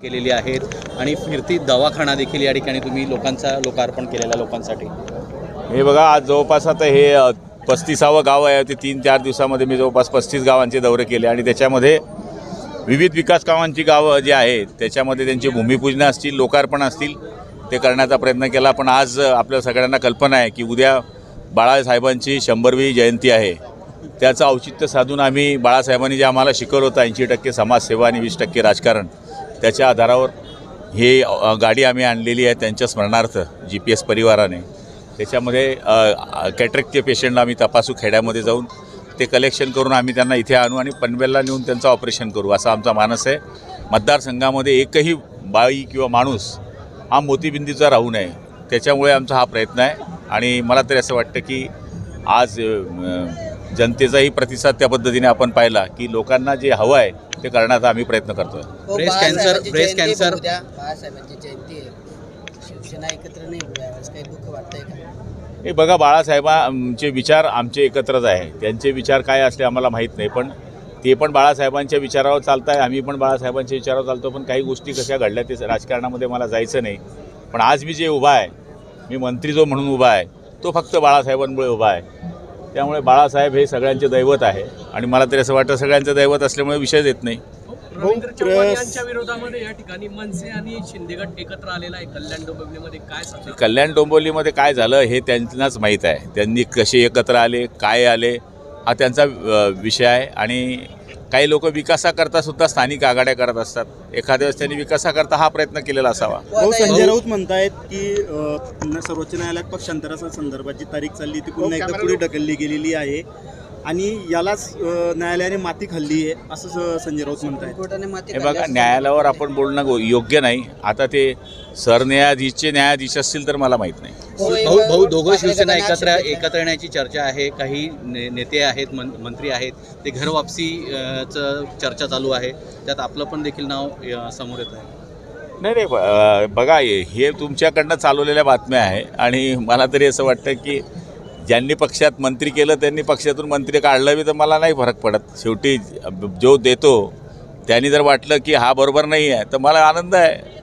केलेली आहेत आणि फिरती दवाखाना देखील या ठिकाणी तुम्ही लोकार्पण केलेल्या लोकांसाठी। हे बघा, आज जवळपास आता हे 35वं गाव आहे। ते 3-4 दिवसामध्ये मी जवळपास 35 गावांचे दौरे केले आणि त्याच्यामध्ये विविध विकास कामांची गावं जी आहेत त्याच्यामध्ये त्यांची भूमिपूजन असतील, लोकार्पण असतील, ते करण्याचा प्रयत्न केला। पण आज आपल्या सगळ्यांना कल्पना आहे की उद्या बाळासाहेबांची 100वी जयंती आहे। त्याचं औचित्य साधून आम्ही बाळासाहेबांनी जे आम्हाला शिकवलं होतं 80% समाजसेवा आणि 20% राजकारण, त्याच्या आधारावर हे गाडी आम्ही आणलेली आहे त्यांच्या स्मरणार्थ GPS परिवाराने। त्याच्यामध्ये कॅटरेक्टचे पेशंटला आम्ही तपासू, खेड्यामध्ये जाऊन ते कलेक्शन करून आम्ही त्यांना इथे आणू आणि पनवेलला नेऊन त्यांचं ऑपरेशन करू, असा आमचा मानस आहे। मतदारसंघामध्ये एकही बाई किंवा माणूस हा मोतीबिंदूचा राहू नये, त्याच्यामुळे आमचा हा प्रयत्न आहे। आणि मला तरी असं वाटतं की आज जनतेचाही प्रतिसाद त्या पद्धतीने आपण पाहिला की लोकांना जे हवं आहे ते करण्याचा आम्ही प्रयत्न करतो आहे। ब्रेस्ट कॅन्सर बाळासाहेबांची जयंती आहे, शिवसेना एकत्र नाही होण्यास काही दुःख वाटतंय का? हे बघा, बाळासाहेबांचे विचार आमचे एकत्रच आहे। त्यांचे विचार काय असले आम्हाला माहीत नाही, पण ते पण बाळासाहेबांच्या विचारावर चालत आहे, आम्ही पण बाळासाहेबांच्या विचारावर चालतो। पण काही गोष्टी कशा घडल्या ते राजकारणामध्ये मला जायचं नाही। पण आज मी जे उभा आहे, मी मंत्री जो म्हणून उभा आहे, तो फक्त बाळासाहेबांमुळे उभा आहे। त्यामुळे बाळासाहेब हे सगळ्यांचे दैवत आहे आणि मला तरी असं वाटतं सगळ्यांचं दैवत असल्यामुळे विषय येत नाही। रवींद्र चव्हाण यांच्या विरोधामध्ये या ठिकाणी मनसे आणि शिंदे गट एकत्र आलेला आहे कल्याण डोंबिवलीमध्ये, काय सांगता? कल्याण डोंबिवलीमध्ये काय झालं हे त्यांनाच माहीत आहे। त्यांनी कसे एकत्र आले, काय आले, हा त्यांचा विषय आहे। आणि काही लोक विकासाकरता सुद्धा स्थानिक आघाड्या करत असतात। एखाद्या वेळेस त्यांनी विकासाकरता हा प्रयत्न केलेला असावा। संजय राऊत म्हणतायत की सर्वोच्च न्यायालयात पक्षांतरा संदर्भाची तारीख चालली ती पुन्हा एकदा पुढे ढकलली गेलेली आहे आणि यालाच न्यायालयाने माती खाल्ली आहे, असं संजय राऊत म्हणतायत। हे बघा, न्यायालयावर आपण बोलणं योग्य नाही। आता ते सरन्यायाधीशचे न्यायाधीश असतील तर मला माहीत नाही। भाऊ दोघं शिवसेना एकत्र येण्याची चर्चा आहे। काही नेते आहेत, मंत्री आहेत, ते घर वापसीचं चर्चा चालू आहे, त्यात आपलं पण देखील नाव समोर येत आहे। नाही, बघा, हे तुमच्याकडनं चालवलेल्या बातम्या आहे आणि मला तरी असं वाटतं की ज्यांनी पक्षात मंत्री केलं त्यांनी पक्षातून मंत्री काढलं बी तर मला नाही फरक पडत। शेवटी जो देतो त्यांनी जर वाटलं की हा बरोबर नाही आहे तर मला आनंद आहे।